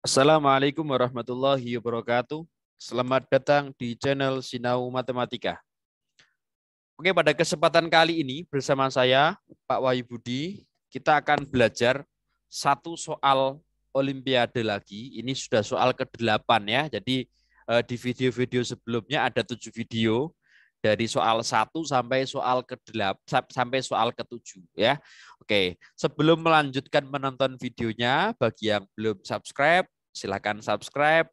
Assalamualaikum warahmatullahi wabarakatuh. Selamat datang di channel Sinau Matematika. Oke, pada kesempatan kali ini bersama saya, Pak Wahyu Budi, kita akan belajar satu soal Olimpiade lagi. Ini sudah soal ke-8 ya. Jadi di video-video sebelumnya ada 7 video dari soal 1 sampai soal ke-8 sampai soal ke-7 ya. Oke, sebelum melanjutkan menonton videonya, bagi yang belum subscribe, silakan subscribe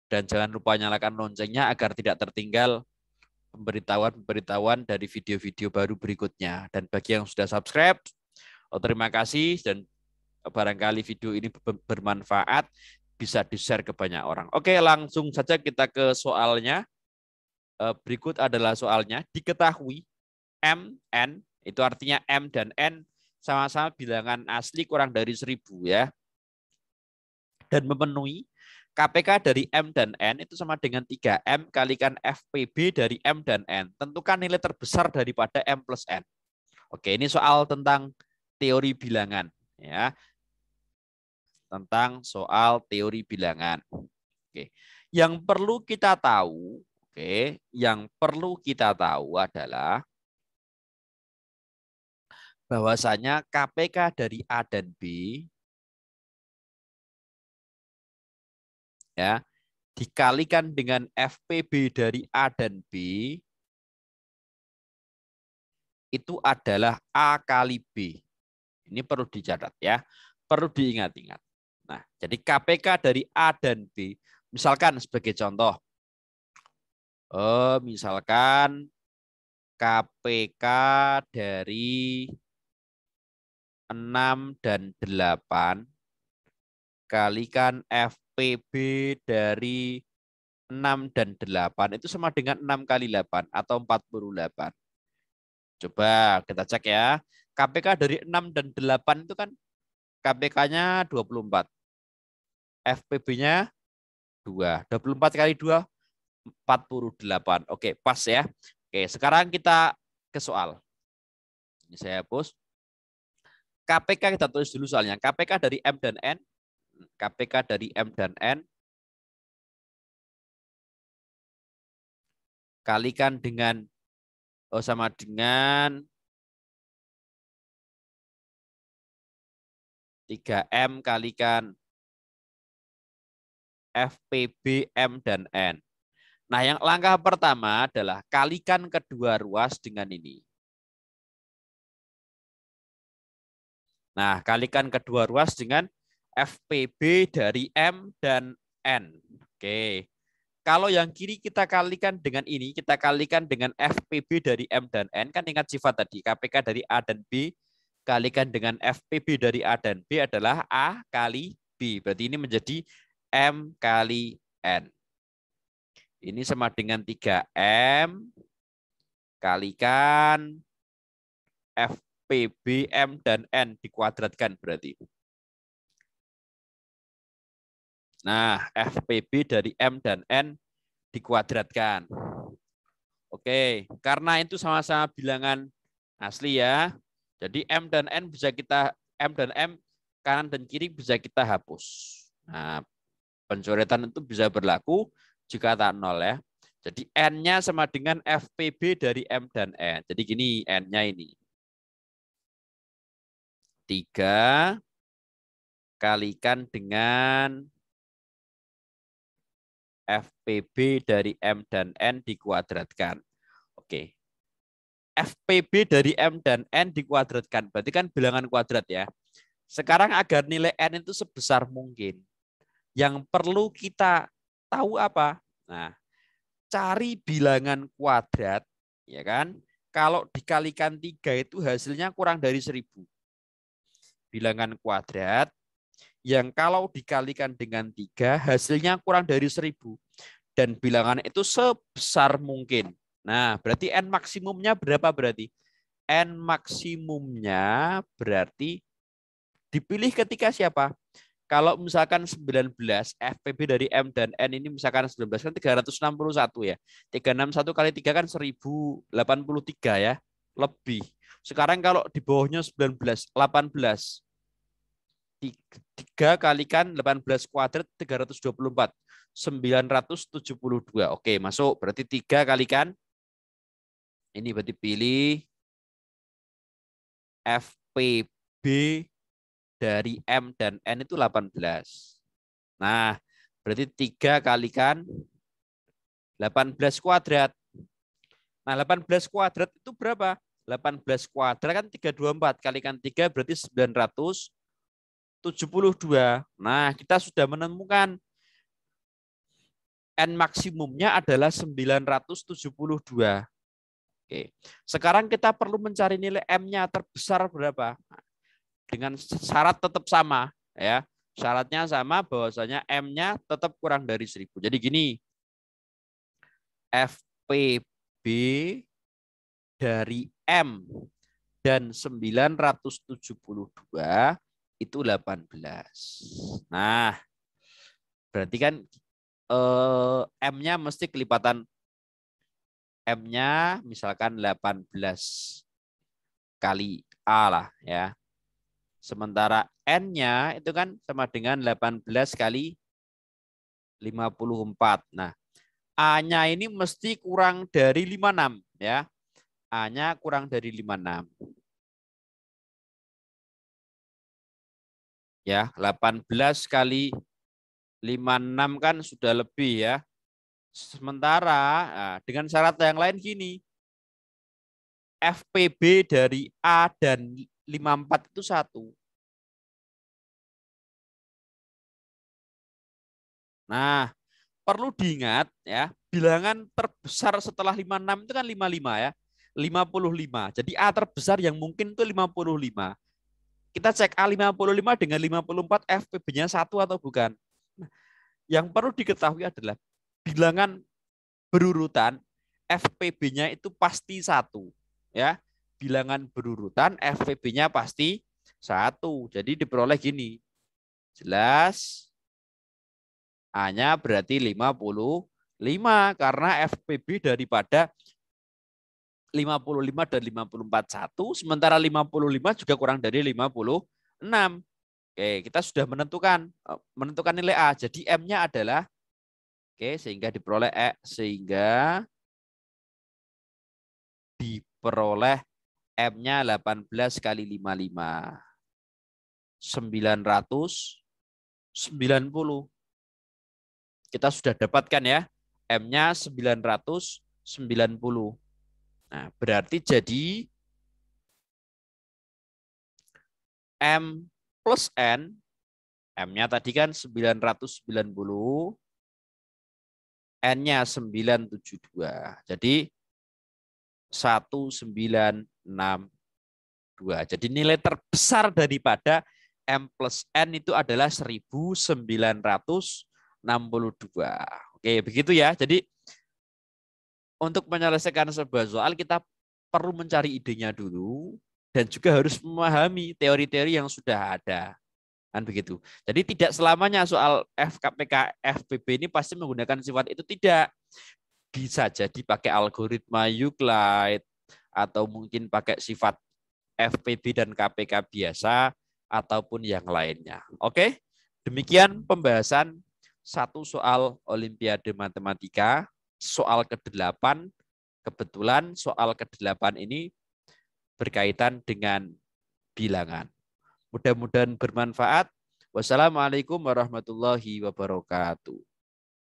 dan jangan lupa nyalakan loncengnya agar tidak tertinggal pemberitahuan-pemberitahuan dari video-video baru berikutnya. Dan bagi yang sudah subscribe, terima kasih dan barangkali video ini bermanfaat, bisa di-share ke banyak orang. Oke, langsung saja kita ke soalnya. Berikut adalah soalnya. Diketahui M, N, itu artinya M dan N sama-sama bilangan asli kurang dari 1000 ya. Dan memenuhi KPK dari M dan N itu sama dengan 3M kalikan FPB dari M dan N. Tentukan nilai terbesar daripada M plus N. Oke, ini soal tentang teori bilangan. Ya, tentang soal teori bilangan. Oke, yang perlu kita tahu, yang perlu kita tahu adalah bahwasanya KPK dari A dan B ya dikalikan dengan FPB dari A dan B itu adalah A kali B. Ini perlu dicatat ya, perlu diingat-ingat. Nah, jadi KPK dari A dan B, misalkan sebagai contoh, misalkan KPK dari 6 dan 8 kalikan FPB dari 6 dan 8 itu sama dengan 6 kali 8 atau 48. Coba kita cek ya. KPK dari 6 dan 8 itu kan KPK-nya 24. FPB-nya 2. 24 kali 2, 48. Oke, pas ya. Oke, sekarang kita ke soal. Ini saya hapus. KPK kita tulis dulu soalnya. KPK dari M dan N. KPK dari M dan N. Kalikan dengan sama dengan 3M kalikan FPB M dan N. Nah, yang langkah pertama adalah kalikan kedua ruas dengan ini. Nah, kalikan kedua ruas dengan FPB dari M dan N. Oke. Kalau yang kiri kita kalikan dengan ini, kita kalikan dengan FPB dari M dan N. Kan ingat sifat tadi, KPK dari A dan B kalikan dengan FPB dari A dan B adalah A kali B. Berarti ini menjadi M kali N. Ini sama dengan 3M kalikan FPB M dan N dikuadratkan berarti. Nah, FPB dari M dan N dikuadratkan. Oke, karena itu sama-sama bilangan asli ya. Jadi M dan N bisa kita, M dan M kanan dan kiri bisa kita hapus. Nah, pencoretan itu bisa berlaku jika tak nol ya. Jadi N-nya sama dengan FPB dari M dan N. Jadi gini N-nya ini. 3 kalikan dengan FPB dari M dan N dikuadratkan. Oke. FPB dari M dan N dikuadratkan. Berarti kan bilangan kuadrat ya. Sekarang agar nilai N itu sebesar mungkin. Yang perlu kita tahu apa? Nah, cari bilangan kuadrat, ya kan? Kalau dikalikan 3 itu hasilnya kurang dari 1000. Bilangan kuadrat yang kalau dikalikan dengan 3 hasilnya kurang dari 1000. Dan bilangan itu sebesar mungkin. Nah, berarti N maksimumnya berapa berarti? N maksimumnya berarti dipilih ketika siapa? Kalau misalkan 19, FPB dari M dan N ini misalkan 19 kan 361 ya. 361 kali 3 kan 1083 ya. Lebih. Sekarang kalau di bawahnya 19, 18. 3 kalikan 18 kuadrat 324. 972. Oke, masuk. Berarti 3 kalikan. Ini berarti pilih FPB dari M dan N itu 18. Nah, berarti 3 kalikan 18 kuadrat. Nah, 18 kuadrat itu berapa? 18 kuadrat kan 324 kalikan 3 berarti 972. Nah, kita sudah menemukan N maksimumnya adalah 972. Oke. Sekarang kita perlu mencari nilai M-nya terbesar berapa? Dengan syarat tetap sama, ya. Syaratnya sama, bahwasanya M-nya tetap kurang dari 1000. Jadi gini, FPB dari M dan 972 itu 18. Nah, berarti kan M-nya mesti kelipatan. M-nya misalkan 18 kali A lah ya. Sementara N-nya itu kan sama dengan 18 kali 54. Nah, A-nya ini mesti kurang dari 56 ya. A-nya kurang dari 56. Ya, 18 kali 56 kan sudah lebih ya. Sementara dengan syarat yang lain gini. FPB dari A dan 54 itu 1. Nah, perlu diingat ya, bilangan terbesar setelah 56 itu kan 55 ya. 55. Jadi A terbesar yang mungkin itu 55. Kita cek A55 dengan 54 FPB-nya 1 atau bukan. Nah, yang perlu diketahui adalah bilangan berurutan FPB-nya itu pasti 1 ya. Bilangan berurutan FPB-nya pasti 1. Jadi diperoleh gini. Jelas A-nya berarti 55 karena FPB daripada 55 dan 54 1, sementara 55 juga kurang dari 56. Oke, kita sudah menentukan nilai A. Jadi M-nya adalah sehingga diperoleh M-nya 18 kali 55. 990. Kita sudah dapatkan ya. M-nya 990. Nah, berarti jadi M plus N, M-nya tadi kan 990, N-nya 972. Jadi 1962. Jadi nilai terbesar daripada M plus N itu adalah 1962. Oke, begitu ya. Jadi untuk menyelesaikan sebuah soal kita perlu mencari idenya dulu dan juga harus memahami teori-teori yang sudah ada. Kan begitu. Jadi tidak selamanya soal FKPK FPB ini pasti menggunakan sifat itu, tidak. Bisa jadi pakai algoritma Euclid atau mungkin pakai sifat FPB dan KPK biasa ataupun yang lainnya. Oke? Demikian pembahasan satu soal Olimpiade Matematika, soal ke-8. Kebetulan soal ke-8 ini berkaitan dengan bilangan. Mudah-mudahan bermanfaat. Wassalamualaikum warahmatullahi wabarakatuh.